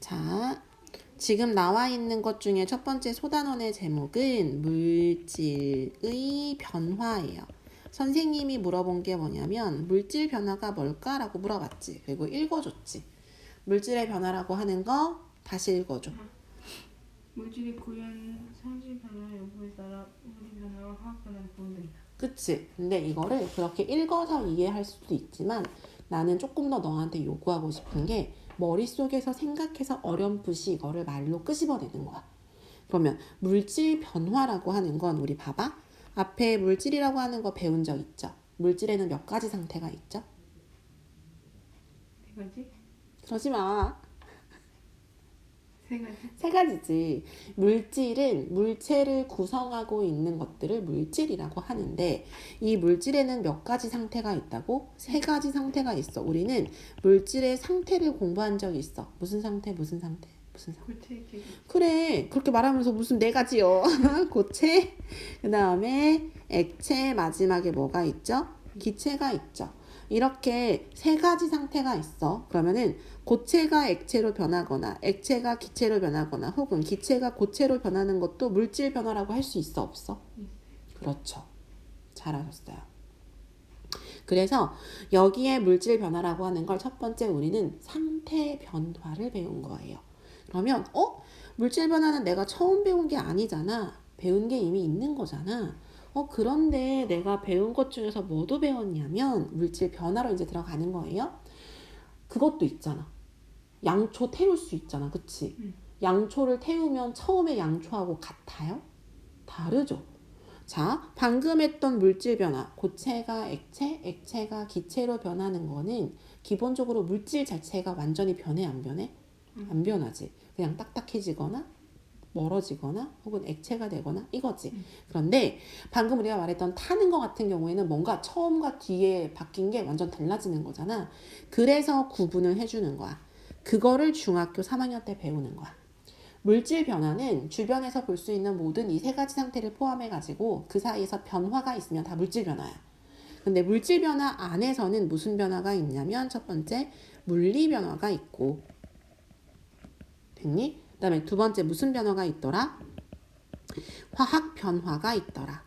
자, 지금 나와 있는 것 중에 첫 번째 소단원의 제목은 물질의 변화예요. 선생님이 물어본 게 뭐냐면 물질 변화가 뭘까라고 물어봤지. 그리고 읽어줬지. 물질의 변화라고 하는 거 다시 읽어줘. 물질이 고유한 성질 변화 여부에 따라 물리 변화와 화학 변화를 보인다. 그치? 근데 이거를 그렇게 읽어서 이해할 수도 있지만 나는 조금 더 너한테 요구하고 싶은 게 머릿속에서 생각해서 어렴풋이 이거를 말로 끄집어내는 거야. 그러면 물질 변화라고 하는 건 우리 봐봐. 앞에 물질이라고 하는 거 배운 적 있죠? 물질에는 몇 가지 상태가 있죠? 세 가지? 그러지 마. 세 가지? 세 가지지. 물질은 물체를 구성하고 있는 것들을 물질이라고 하는데 이 물질에는 몇 가지 상태가 있다고? 세 가지 상태가 있어. 우리는 물질의 상태를 공부한 적이 있어. 무슨 상태? 무슨 상태? 무슨 상태? 고체, 기계. 그래. 그렇게 말하면서 무슨 네 가지요. 고체, 그 다음에 액체, 마지막에 뭐가 있죠? 기체가 있죠. 이렇게 세 가지 상태가 있어. 그러면은 고체가 액체로 변하거나 액체가 기체로 변하거나 혹은 기체가 고체로 변하는 것도 물질 변화라고 할 수 있어, 없어? 그렇죠. 잘하셨어요. 그래서 여기에 물질 변화라고 하는 걸 첫 번째 우리는 상태 변화를 배운 거예요. 그러면 물질 변화는 내가 처음 배운 게 아니잖아. 배운 게 이미 있는 거잖아. 그런데 내가 배운 것 중에서 뭐도 배웠냐면 물질 변화로 이제 들어가는 거예요. 그것도 있잖아. 양초 태울 수 있잖아. 그치? 양초를 태우면 처음에 양초하고 같아요? 다르죠. 자, 방금 했던 물질 변화, 고체가 액체, 액체가 기체로 변하는 거는 기본적으로 물질 자체가 완전히 변해, 안 변해? 안 변하지. 그냥 딱딱해지거나 멀어지거나 혹은 액체가 되거나 이거지. 그런데 방금 우리가 말했던 타는 거 같은 경우에는 뭔가 처음과 뒤에 바뀐 게 완전 달라지는 거잖아. 그래서 구분을 해주는 거야. 그거를 중학교 3학년 때 배우는 거야. 물질 변화는 주변에서 볼 수 있는 모든 이 세 가지 상태를 포함해가지고 그 사이에서 변화가 있으면 다 물질 변화야. 근데 물질 변화 안에서는 무슨 변화가 있냐면 첫 번째 물리 변화가 있고 됐니? 그 다음에 두 번째 무슨 변화가 있더라? 화학 변화가 있더라.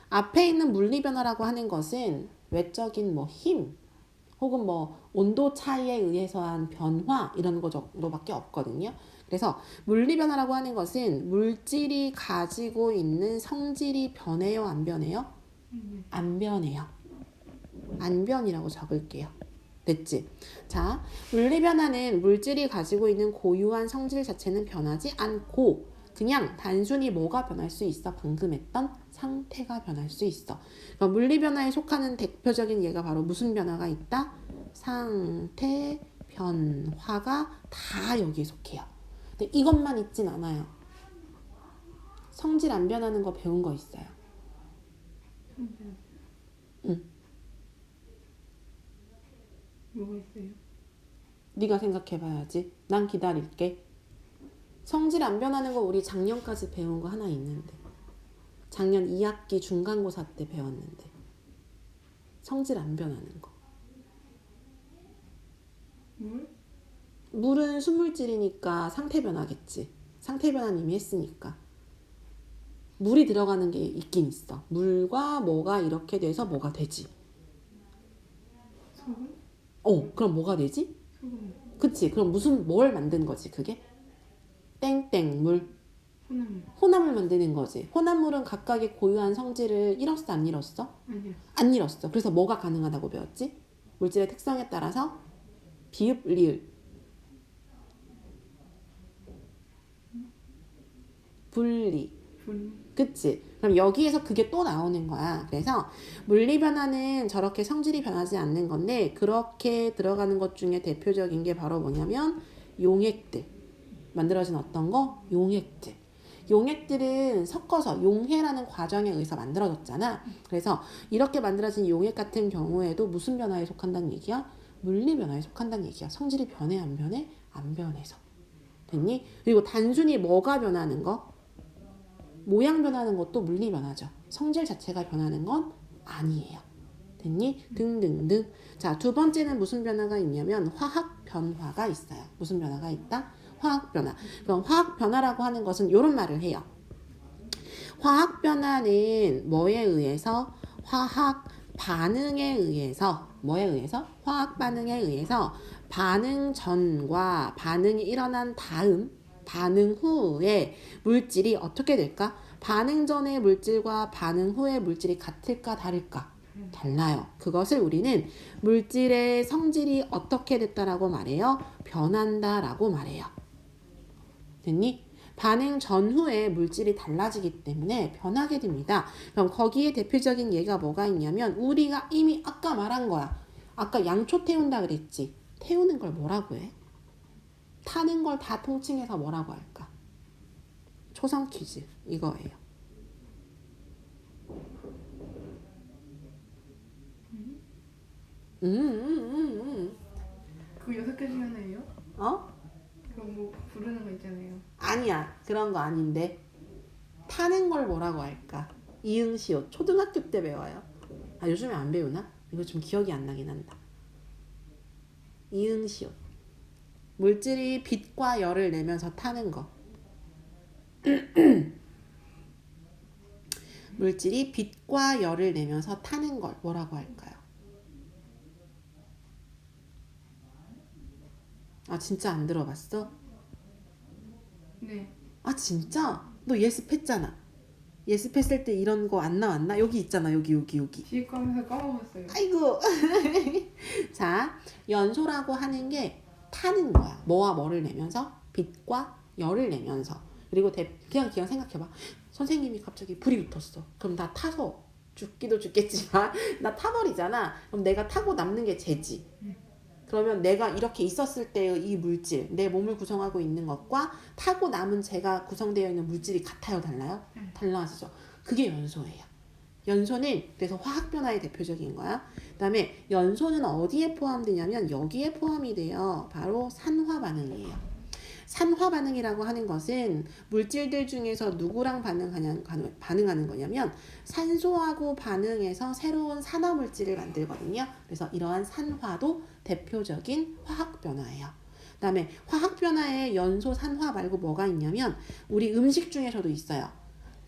앞에 있는 물리 변화라고 하는 것은 외적인 힘 혹은 온도 차이에 의해서 한 변화 이런 거 정도밖에 없거든요. 그래서 물리 변화라고 하는 것은 물질이 가지고 있는 성질이 변해요, 안 변해요? 안 변해요. 안 변이라고 적을게요. 됐지? 자, 물리 변화는 물질이 가지고 있는 고유한 성질 자체는 변하지 않고 그냥 단순히 뭐가 변할 수 있어? 방금 했던 상태가 변할 수 있어. 그럼 물리 변화에 속하는 대표적인 예가 바로 무슨 변화가 있다? 상태 변화가 다 여기에 속해요. 근데 이것만 있진 않아요. 성질 안 변하는 거 배운 거 있어요. 응. 뭐가 있어요? 네가 생각해봐야지. 난 기다릴게. 성질 안 변하는 거 우리 작년까지 배운 거 하나 있는데. 작년 2학기 중간고사 때 배웠는데. 성질 안 변하는 거. 물? 물은 순물질이니까 상태 변하겠지. 상태 변화는 이미 했으니까. 물이 들어가는 게 있긴 있어. 물과 뭐가 이렇게 돼서 뭐가 되지. 소금? 그럼 뭐가 되지? 소금. 그치? 그럼 뭘 만든 거지 그게? 땡땡물. 혼합물. 혼합물 만드는 거지. 혼합물은 각각의 고유한 성질을 잃었어, 안 잃었어? 아니요. 안 잃었어. 그래서 뭐가 가능하다고 배웠지? 물질의 특성에 따라서 비읍, 리을. 분리. 그치? 그럼 여기에서 그게 또 나오는 거야. 그래서 물리 변화는 저렇게 성질이 변하지 않는 건데 그렇게 들어가는 것 중에 대표적인 게 바로 뭐냐면 용액들. 만들어진 어떤 거? 용액들. 용액들은 섞어서 용해라는 과정에 의해서 만들어졌잖아. 그래서 이렇게 만들어진 용액 같은 경우에도 무슨 변화에 속한다는 얘기야? 물리 변화에 속한다는 얘기야. 성질이 변해, 안 변해? 안 변해서. 됐니? 그리고 단순히 뭐가 변하는 거? 모양 변하는 것도 물리 변화죠. 성질 자체가 변하는 건 아니에요. 됐니? 등등등. 자, 두 번째는 무슨 변화가 있냐면 화학 변화가 있어요. 무슨 변화가 있다? 화학 변화. 그럼 화학 변화라고 하는 것은 이런 말을 해요. 화학 변화는 뭐에 의해서? 화학 반응에 의해서. 뭐에 의해서? 화학 반응에 의해서 반응 전과 반응이 일어난 다음, 반응 후에 물질이 어떻게 될까? 반응 전의 물질과 반응 후의 물질이 같을까 다를까? 달라요. 그것을 우리는 물질의 성질이 어떻게 됐다라고 말해요? 변한다라고 말해요. 됐니? 반응 전후에 물질이 달라지기 때문에 변하게 됩니다. 그럼 거기에 대표적인 예가 뭐가 있냐면 우리가 이미 아까 말한 거야. 아까 양초 태운다 그랬지. 태우는 걸 뭐라고 해? 타는 걸 다 통칭해서 뭐라고 할까? 초성 퀴즈 이거예요. 그 6개 중에 하나예요? 어? 그거 뭐 부르는 거 있잖아요. 아니야. 그런 거 아닌데. 타는 걸 뭐라고 할까? 이응시옷. 초등학교 때 배워요. 아, 요즘에 안 배우나? 이거 좀 기억이 안 나긴 한다. 이응시옷. 물질이 빛과 열을 내면서 타는 거. 물질이 빛과 열을 내면서 타는 걸 뭐라고 할까요? 아, 진짜 안 들어봤어? 네. 아, 진짜? 너 예습했잖아. 예습했을 때 이런 거 안 나왔나? 여기 있잖아. 여기. 뒤에 거 하면서 까먹었어요. 아이고. 자, 연소라고 하는 게 타는 거야. 뭐와 뭐를 내면서? 빛과 열을 내면서. 그리고 그냥 생각해봐. 선생님이 갑자기 불이 붙었어. 그럼 나 타서 죽기도 죽겠지만 나 타버리잖아. 그럼 내가 타고 남는 게 쟤지. 그러면 내가 이렇게 있었을 때의 이 물질, 내 몸을 구성하고 있는 것과 타고 남은 제가 구성되어 있는 물질이 같아요, 달라요? 달라지죠. 그게 연소예요. 연소는 그래서 화학 변화의 대표적인 거야. 그다음에 연소는 어디에 포함되냐면 여기에 포함이 돼요. 바로 산화 반응이에요. 산화 반응이라고 하는 것은 물질들 중에서 누구랑 반응하는 거냐면 산소하고 반응해서 새로운 산화 물질을 만들거든요. 그래서 이러한 산화도 대표적인 화학 변화예요. 그다음에 화학 변화에 연소 산화 말고 뭐가 있냐면 우리 음식 중에서도 있어요.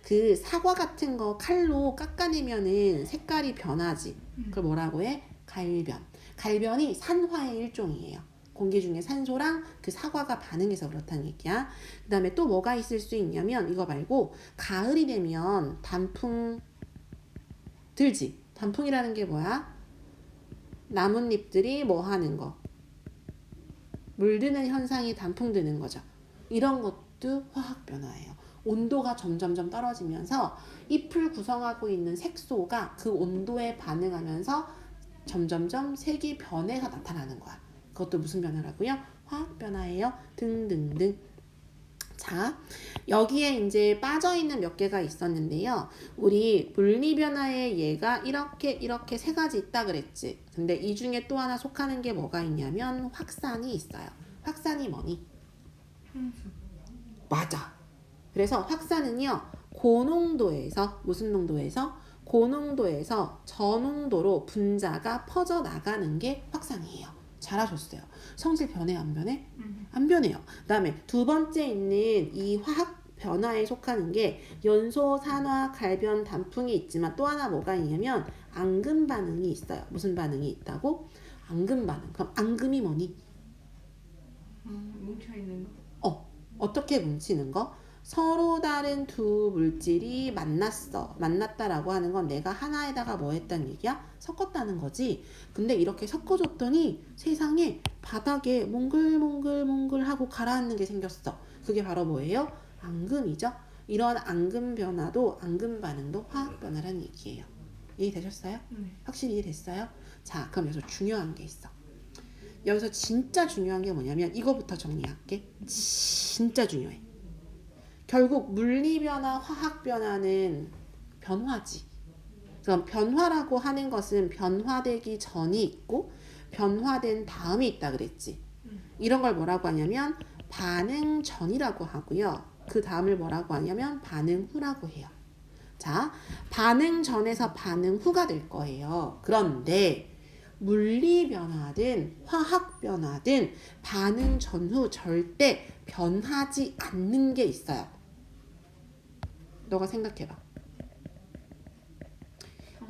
그 사과 같은 거 칼로 깎아내면은 색깔이 변하지. 그걸 뭐라고 해? 갈변. 갈변이 산화의 일종이에요. 공기 중에 산소랑 그 사과가 반응해서 그렇다는 얘기야. 그 다음에 또 뭐가 있을 수 있냐면 이거 말고 가을이 되면 단풍 들지. 단풍이라는 게 뭐야? 나뭇잎들이 뭐 하는 거? 물드는 현상이 단풍 드는 거죠. 이런 것도 화학 변화예요. 온도가 점점점 떨어지면서 잎을 구성하고 있는 색소가 그 온도에 반응하면서 점점점 색이 변해서 나타나는 거야. 그것도 무슨 변화라고요? 화학 변화예요. 등등등. 자, 여기에 이제 빠져있는 몇 개가 있었는데요. 우리 물리 변화의 예가 이렇게 세 가지 있다 그랬지. 근데 이 중에 또 하나 속하는 게 뭐가 있냐면 확산이 있어요. 확산이 뭐니? 맞아. 그래서 확산은요, 고농도에서, 무슨 농도에서? 고농도에서 저농도로 분자가 퍼져나가는 게 확산이에요. 잘하셨어요. 성질 변해, 안 변해? 안 변해요. 그 다음에 두 번째 있는 이 화학 변화에 속하는 게 연소, 산화, 갈변, 단풍이 있지만 또 하나 뭐가 있냐면 앙금 반응이 있어요. 무슨 반응이 있다고? 앙금 반응. 그럼 앙금이 뭐니? 뭉쳐있는 거. 어떻게 뭉치는 거? 서로 다른 두 물질이 만났다라고 하는 건 내가 하나에다가 뭐 했다는 얘기야? 섞었다는 거지. 근데 이렇게 섞어줬더니 세상에 바닥에 몽글몽글 하고 가라앉는 게 생겼어. 그게 바로 뭐예요? 앙금이죠. 이런 앙금 변화도, 앙금 반응도 화학 변화라는 얘기예요. 이해되셨어요? 네. 확실히 이해됐어요? 자, 그럼 여기서 중요한 게 있어. 여기서 진짜 중요한 게 뭐냐면 이거부터 정리할게. 진짜 중요해. 결국 물리변화, 화학변화는 변화지. 그럼 변화라고 하는 것은 변화되기 전이 있고 변화된 다음이 있다 그랬지. 이런 걸 뭐라고 하냐면 반응 전이라고 하고요. 그 다음을 뭐라고 하냐면 반응 후라고 해요. 자, 반응 전에서 반응 후가 될 거예요. 그런데 물리 변화든 화학 변화든 반응 전후 절대 변하지 않는 게 있어요. 너가 생각해봐.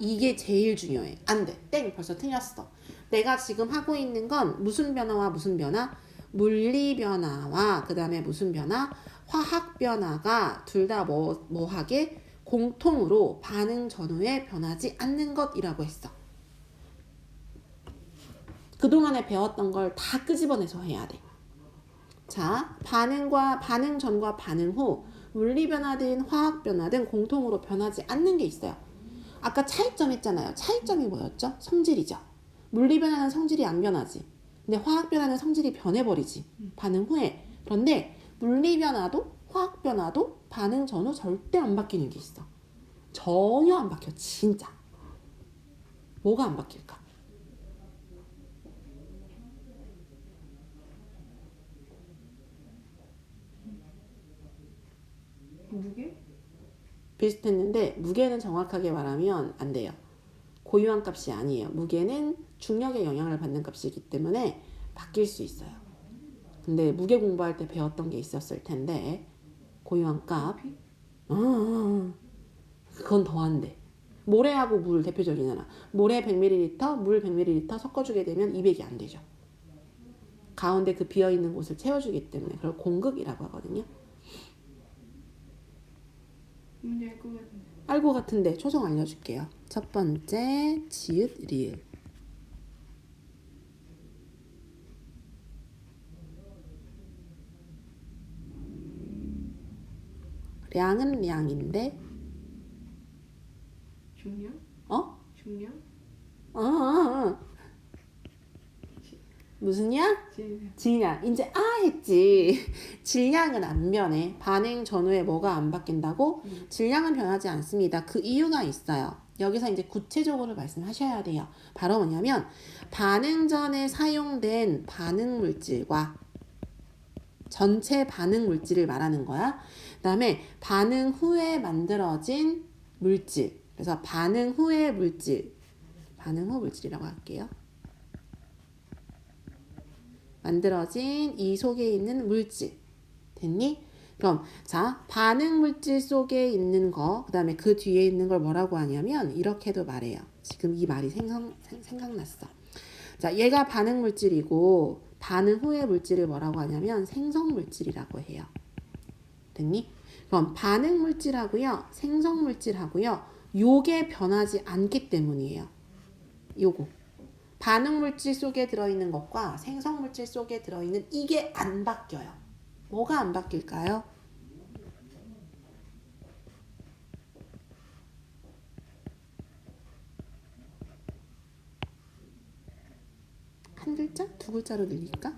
이게 제일 중요해. 안 돼. 땡. 벌써 틀렸어. 내가 지금 하고 있는 건 무슨 변화와 무슨 변화? 물리 변화와 그 다음에 무슨 변화? 화학 변화가 둘 다 뭐하게? 공통으로 반응 전후에 변하지 않는 것이라고 했어. 그동안에 배웠던 걸 다 끄집어내서 해야 돼. 자, 반응 전과 반응 후 물리 변화든 화학 변화든 공통으로 변하지 않는 게 있어요. 아까 차이점 했잖아요. 차이점이 뭐였죠? 성질이죠. 물리 변화는 성질이 안 변하지. 근데 화학 변화는 성질이 변해버리지. 반응 후에. 그런데 물리 변화도 화학 변화도 반응 전후 절대 안 바뀌는 게 있어. 전혀 안 바뀌어. 진짜. 뭐가 안 바뀔까? 무게? 비슷했는데 무게는 정확하게 말하면 안 돼요. 고유한 값이 아니에요. 무게는 중력의 영향을 받는 값이기 때문에 바뀔 수 있어요. 근데 무게 공부할 때 배웠던 게 있었을 텐데 고유한 값. 그건 더 안 돼. 모래하고 물 대표적이잖아. 모래 100ml, 물 100ml 섞어주게 되면 200이 안 되죠. 가운데 그 비어있는 곳을 채워주기 때문에 그걸 공극이라고 하거든요. 문제 알 것 같은데. 알 것 같은데 초성 알려줄게요. 첫 번째 지읒 리을. 량은 량인데 중량? 어? 중량? 무슨 양? 질량. 질량. 이제 했지. 질량은 안 변해. 반응 전후에 뭐가 안 바뀐다고? 질량은 변하지 않습니다. 그 이유가 있어요. 여기서 이제 구체적으로 말씀하셔야 돼요. 바로 뭐냐면 반응 전에 사용된 반응 물질과 전체 반응 물질을 말하는 거야. 그다음에 반응 후에 만들어진 물질. 그래서 반응 후의 물질. 반응 후 물질이라고 할게요. 만들어진 이 속에 있는 물질. 됐니? 그럼 자, 반응 물질 속에 있는 거, 그 다음에 그 뒤에 있는 걸 뭐라고 하냐면 이렇게도 말해요. 지금 이 말이 생각났어. 자, 얘가 반응 물질이고 반응 후의 물질을 뭐라고 하냐면 생성 물질이라고 해요. 됐니? 그럼 반응 물질하고요, 생성 물질하고요, 요게 변하지 않기 때문이에요. 요거. 반응 물질 속에 들어있는 것과 생성 물질 속에 들어있는 이게 안 바뀌어요. 뭐가 안 바뀔까요? 한 글자? 두 글자로 늘릴까?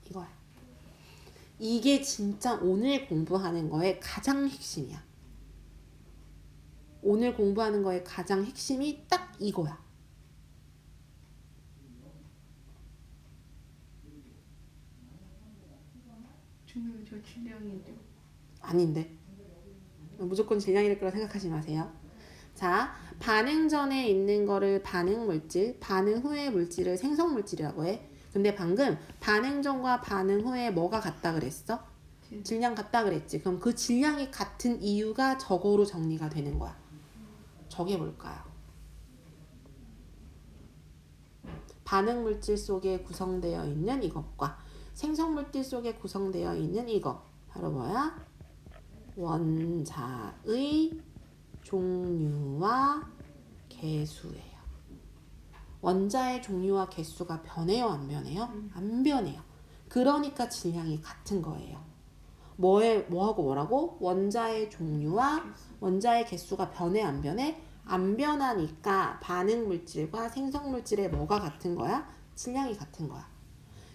이거야. 이게 진짜 오늘 공부하는 거의 가장 핵심이야. 오늘 공부하는 거의 가장 핵심이 딱 이거야. 중량 저 질량이죠. 아닌데. 무조건 질량일 거라 생각하지 마세요. 자, 반응 전에 있는 거를 반응 물질, 반응 후의 물질을 생성 물질이라고 해. 근데 방금 반응 전과 반응 후에 뭐가 같다 그랬어? 질량 같다 그랬지. 그럼 그 질량이 같은 이유가 저거로 정리가 되는 거야. 저게 뭘까요? 반응 물질 속에 구성되어 있는 이것과 생성 물질 속에 구성되어 있는 이거. 바로 뭐야? 원자의 종류와 개수예요. 원자의 종류와 개수가 변해요, 안 변해요? 안 변해요. 그러니까 질량이 같은 거예요. 뭐하고 뭐라고? 원자의 종류와 원자의 개수가 변해, 안 변해? 안 변하니까 반응 물질과 생성 물질의 뭐가 같은 거야? 질량이 같은 거야.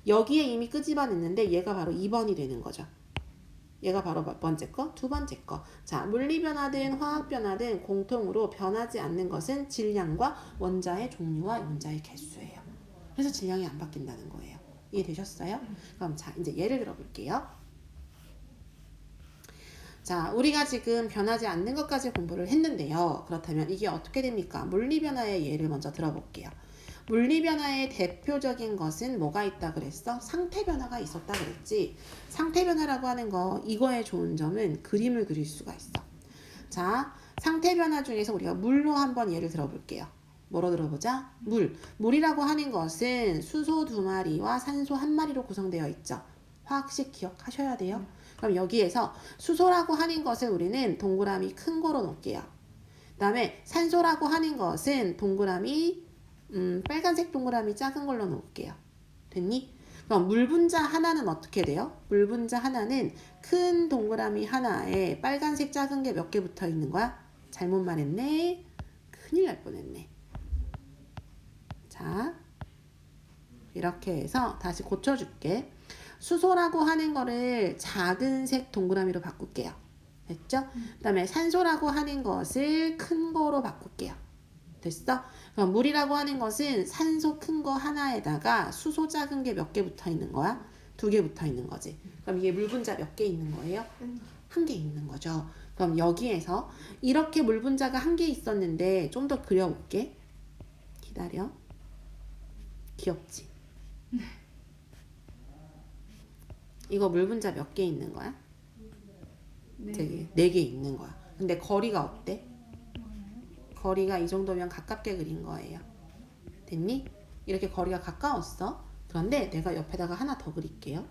여기에 이미 끄집어냈는데 얘가 바로 2번이 되는 거죠. 얘가 바로 몇 번째 거? 두 번째 거. 자, 물리 변화든 화학 변화든 공통으로 변하지 않는 것은 질량과 원자의 종류와 원자의 개수예요. 그래서 질량이 안 바뀐다는 거예요. 이해되셨어요? 그럼 자, 이제 예를 들어 볼게요. 자, 우리가 지금 변하지 않는 것까지 공부를 했는데요. 그렇다면 이게 어떻게 됩니까? 물리변화의 예를 먼저 들어볼게요. 물리변화의 대표적인 것은 뭐가 있다 그랬어? 상태변화가 있었다 그랬지. 상태변화라고 하는 거, 이거의 좋은 점은 그림을 그릴 수가 있어. 자, 상태변화 중에서 우리가 물로 한번 예를 들어볼게요. 뭐로 들어보자? 물. 물이라고 하는 것은 수소 2마리와 산소 1마리로 구성되어 있죠. 화학식 기억하셔야 돼요. 그럼 여기에서 수소라고 하는 것을 우리는 동그라미 큰 거로 놓을게요. 그 다음에 산소라고 하는 것은 동그라미 빨간색 동그라미 작은 걸로 놓을게요. 됐니? 그럼 물 분자 하나는 어떻게 돼요? 물 분자 하나는 큰 동그라미 하나에 빨간색 작은 게 몇 개 붙어 있는 거야? 잘못 말했네. 큰일 날 뻔했네. 자, 이렇게 해서 다시 고쳐줄게. 수소라고 하는 거를 작은 색 동그라미로 바꿀게요. 됐죠? 그 다음에 산소라고 하는 것을 큰 거로 바꿀게요. 됐어? 그럼 물이라고 하는 것은 산소 큰 거 하나에다가 수소 작은 게 몇 개 붙어 있는 거야? 2개 붙어 있는 거지. 그럼 이게 물 분자 몇 개 있는 거예요? 1개 있는 거죠. 그럼 여기에서 이렇게 물 분자가 1개 있었는데 좀 더 그려볼게. 기다려. 귀엽지? 이거 물 분자 몇 개 있는 거야? 저기 4개 있는 거야. 근데 거리가 어때? 거리가 이 정도면 가깝게 그린 거예요. 됐니? 이렇게 거리가 가까웠어. 그런데 내가 옆에다가 하나 더 그릴게요.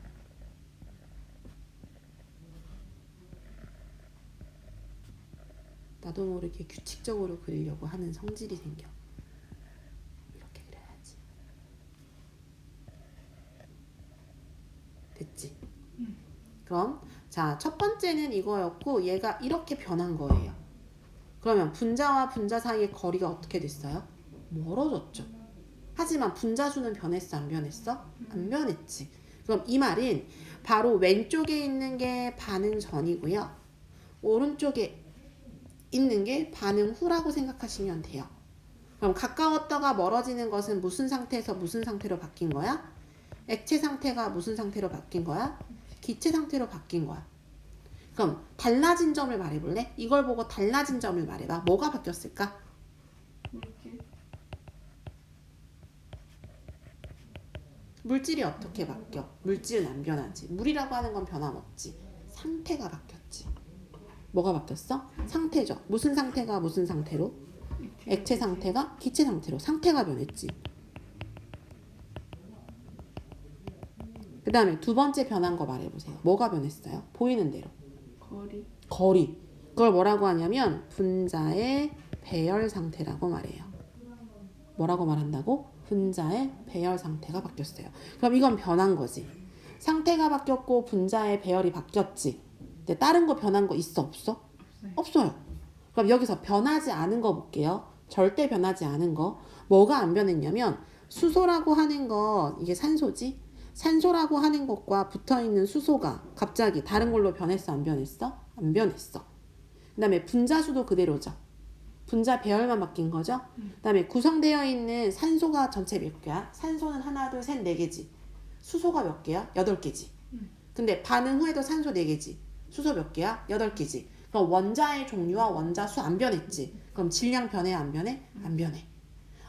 나도 모르게 규칙적으로 그리려고 하는 성질이 생겨. 이렇게 그려야지. 됐지? 그럼 자, 첫 번째는 이거였고 얘가 이렇게 변한 거예요. 그러면 분자와 분자 사이의 거리가 어떻게 됐어요? 멀어졌죠. 하지만 분자수는 변했어, 안 변했어? 안 변했지. 그럼 이 말은 바로 왼쪽에 있는 게 반응 전이고요. 오른쪽에 있는 게 반응 후라고 생각하시면 돼요. 그럼 가까웠다가 멀어지는 것은 무슨 상태에서 무슨 상태로 바뀐 거야? 액체 상태가 무슨 상태로 바뀐 거야? 기체 상태로 바뀐 거야. 그럼 달라진 점을 말해볼래? 이걸 보고 달라진 점을 말해봐. 뭐가 바뀌었을까? 물질이 어떻게 바뀌어? 물질은 안 변하지. 물이라고 하는 건 변함없지. 상태가 바뀌었지. 뭐가 바뀌었어? 상태죠. 무슨 상태가 무슨 상태로? 액체 상태가 기체 상태로. 상태가 변했지. 그 다음에 두 번째 변한 거 말해보세요. 뭐가 변했어요? 보이는 대로. 거리. 그걸 뭐라고 하냐면 분자의 배열 상태라고 말해요. 뭐라고 말한다고? 분자의 배열 상태가 바뀌었어요. 그럼 이건 변한 거지. 상태가 바뀌었고 분자의 배열이 바뀌었지. 근데 다른 거 변한 거 있어 없어? 없어요. 그럼 여기서 변하지 않은 거 볼게요. 절대 변하지 않은 거. 뭐가 안 변했냐면 수소라고 하는 거 이게 산소지? 산소라고 하는 것과 붙어있는 수소가 갑자기 다른 걸로 변했어 안 변했어? 안 변했어. 그 다음에 분자수도 그대로죠. 분자 배열만 바뀐 거죠. 그 다음에 구성되어 있는 산소가 전체 몇 개야? 산소는 하나, 둘, 셋, 4개지. 수소가 몇 개야? 8개지. 근데 반응 후에도 산소 4개지. 수소 몇 개야? 8개지. 그럼 원자의 종류와 원자 수 안 변했지. 그럼 질량 변해 안 변해? 안 변해.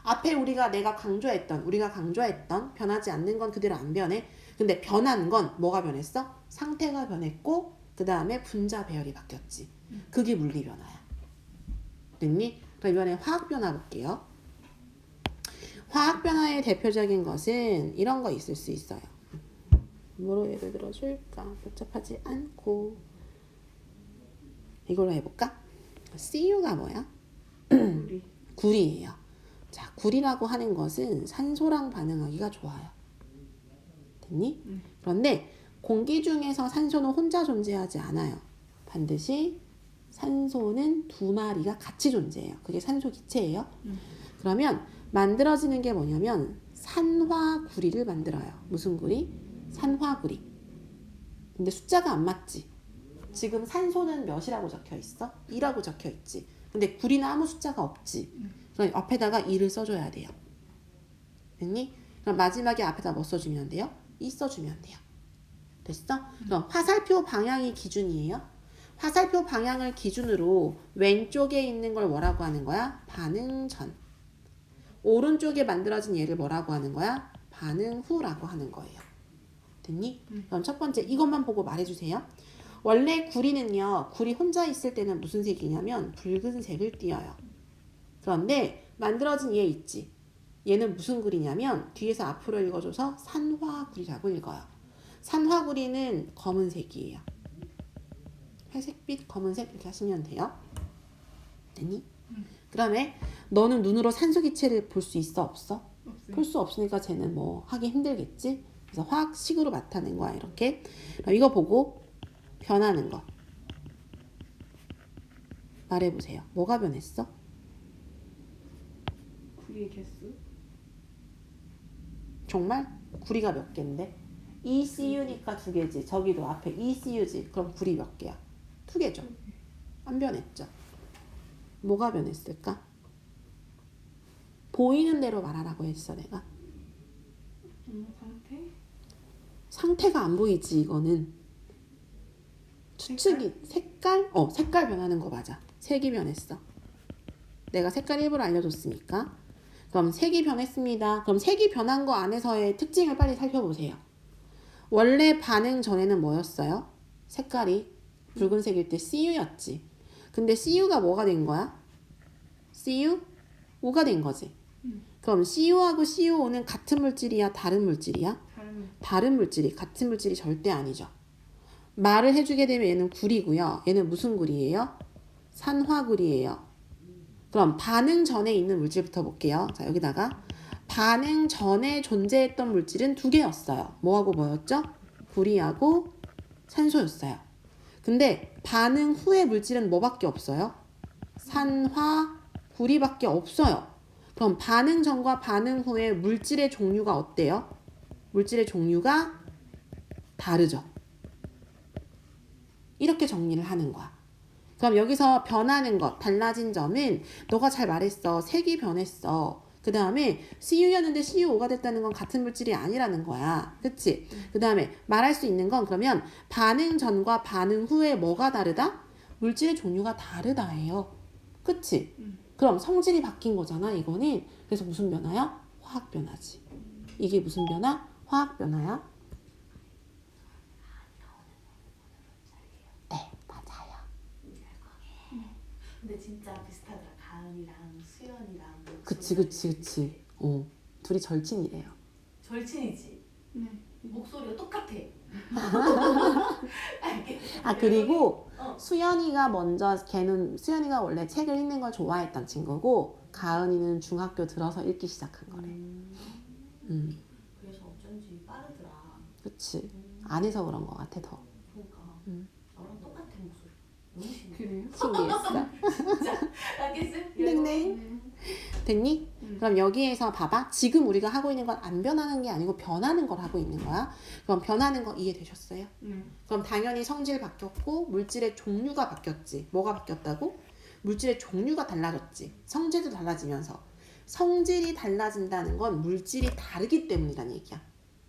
앞에 우리가 강조했던 변하지 않는 건 그대로 안 변해. 근데 변한 건 뭐가 변했어? 상태가 변했고 그 다음에 분자 배열이 바뀌었지. 그게 물리 변화야. 됐니? 그럼 이번에 화학 변화 볼게요. 화학 변화의 대표적인 것은 이런 거 있을 수 있어요. 뭐로 예를 들어줄까? 복잡하지 않고 이걸로 해볼까? CU가 뭐야? 구리예요. 자, 구리라고 하는 것은 산소랑 반응하기가 좋아요. 됐니? 그런데 공기 중에서 산소는 혼자 존재하지 않아요. 반드시 산소는 2마리가 같이 존재해요. 그게 산소 기체예요. 그러면 만들어지는 게 뭐냐면 산화구리를 만들어요. 무슨 구리? 산화구리. 근데 숫자가 안 맞지. 지금 산소는 몇이라고 적혀 있어? 2라고 적혀 있지. 근데 구리는 아무 숫자가 없지. 그럼 앞에다가 2를 써줘야 돼요. 됐니? 그럼 마지막에 앞에다 뭐 써주면 돼요? 2 써주면 돼요. 됐어? 그럼 화살표 방향이 기준이에요. 화살표 방향을 기준으로 왼쪽에 있는 걸 뭐라고 하는 거야? 반응 전. 오른쪽에 만들어진 얘를 뭐라고 하는 거야? 반응 후라고 하는 거예요. 됐니? 그럼 첫 번째 이것만 보고 말해주세요. 원래 구리는요. 구리 혼자 있을 때는 무슨 색이냐면 붉은색을 띄어요. 그런데 만들어진 얘 있지. 얘는 무슨 구리냐면 뒤에서 앞으로 읽어줘서 산화구리라고 읽어요. 산화구리는 검은색이에요. 회색빛 검은색 이렇게 하시면 돼요. 됐니? 그다음에 너는 눈으로 산소기체를 볼 수 있어 없어? 없어요. 볼 수 없으니까 쟤는 뭐 하기 힘들겠지. 그래서 화학식으로 나타낸 거야 이렇게. 그럼 이거 보고 변하는 거 말해보세요. 뭐가 변했어? 구리의 개수? 정말? 구리가 몇 개인데? ECU니까 2개지. 저기도 앞에 ECU지. 그럼 구리 몇 개야? 2개죠. 안 변했죠. 뭐가 변했을까? 보이는 대로 말하라고 했어 내가. 상태? 상태가 안 보이지 이거는. 추측이 색깔? 색깔 변하는 거 맞아. 색이 변했어. 내가 색깔 일부러 알려줬으니까. 그럼 색이 변했습니다. 그럼 색이 변한 거 안에서의 특징을 빨리 살펴보세요. 원래 반응 전에는 뭐였어요? 색깔이 붉은색일 때 CU였지. 근데 CU가 뭐가 된 거야? CU? O가 된 거지. 그럼 CU하고 CUO는 같은 물질이야? 다른 물질이야? 다른 물질이. 같은 물질이 절대 아니죠. 말을 해주게 되면 얘는 구리고요. 얘는 무슨 구리예요? 산화구리예요. 그럼 반응 전에 있는 물질부터 볼게요. 자, 여기다가 반응 전에 존재했던 물질은 2개였어요. 뭐하고 뭐였죠? 구리하고 산소였어요. 근데 반응 후의 물질은 뭐밖에 없어요? 산화, 구리밖에 없어요. 그럼 반응 전과 반응 후의 물질의 종류가 어때요? 물질의 종류가 다르죠. 이렇게 정리를 하는 거야. 그럼 여기서 변하는 것, 달라진 점은 너가 잘 말했어. 색이 변했어. 그 다음에 CU였는데 CUO가 됐다는 건 같은 물질이 아니라는 거야. 그치? 그 다음에 말할 수 있는 건 그러면 반응 전과 반응 후에 뭐가 다르다? 물질의 종류가 다르다예요. 그치? 그럼 성질이 바뀐 거잖아 이거는. 그래서 무슨 변화야? 화학 변화지. 이게 무슨 변화? 화학 변화야. 네, 맞아요. 근데 진짜 비슷하더라. 가은이랑 수연이랑 그치. 둘이 절친이래요. 절친이지. 네. 목소리가 똑같아. 그리고 어. 수연이가 수연이가 원래 책을 읽는 걸 좋아했던 친구고 가은이는 중학교 들어서 읽기 시작한 거래. 그래서 어쩐지 빠르더라. 그치. 안 해서 그런 거 같아 더. 그러니까 너랑 똑같아 목소리. 너무 신기해. 그래요? 신기했어. 진짜 알겠어? 네. 네. 됐니? 그럼 여기에서 봐봐. 지금 우리가 하고 있는 건 안 변하는 게 아니고 변하는 걸 하고 있는 거야. 그럼 변하는 거 이해되셨어요? 네. 그럼 당연히 성질 바뀌었고 물질의 종류가 바뀌었지. 뭐가 바뀌었다고? 물질의 종류가 달라졌지. 성질도 달라지면서. 성질이 달라진다는 건 물질이 다르기 때문이란 얘기야.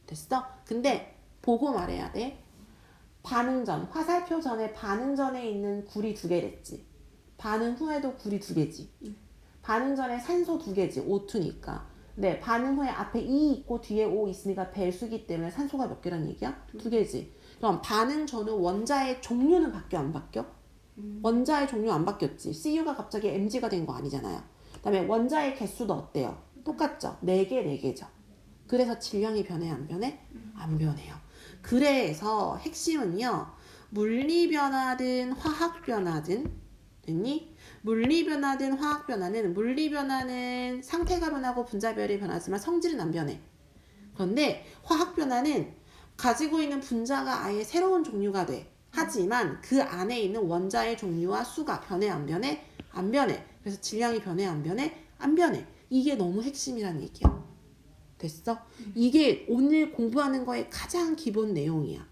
됐어? 근데 보고 말해야 돼. 반응 전, 화살표 전에 반응 전에 있는 구리 2개랬지. 반응 후에도 구리 2개지. 반응 전에 산소 2개지. O2니까. 네, 반응 후에 앞에 E 있고 뒤에 O 있으니까 배수기 때문에 산소가 몇 개란 얘기야? 2개지. 그럼 반응 전후 원자의 종류는 바뀌어 안 바뀌어? 원자의 종류 안 바뀌었지. CU가 갑자기 MG가 된 거 아니잖아요. 그다음에 원자의 개수도 어때요? 똑같죠? 4개죠. 그래서 질량이 변해 안 변해? 안 변해요. 그래서 핵심은요. 물리 변화든 화학 변화든 됐니? 물리 변화든 화학 변화는 물리 변화는 상태가 변하고 분자별이 변하지만 성질은 안 변해. 그런데 화학 변화는 가지고 있는 분자가 아예 새로운 종류가 돼. 하지만 그 안에 있는 원자의 종류와 수가 변해 안 변해? 안 변해. 그래서 질량이 변해 안 변해? 안 변해. 이게 너무 핵심이란 얘기야. 됐어? 이게 오늘 공부하는 거의 가장 기본 내용이야.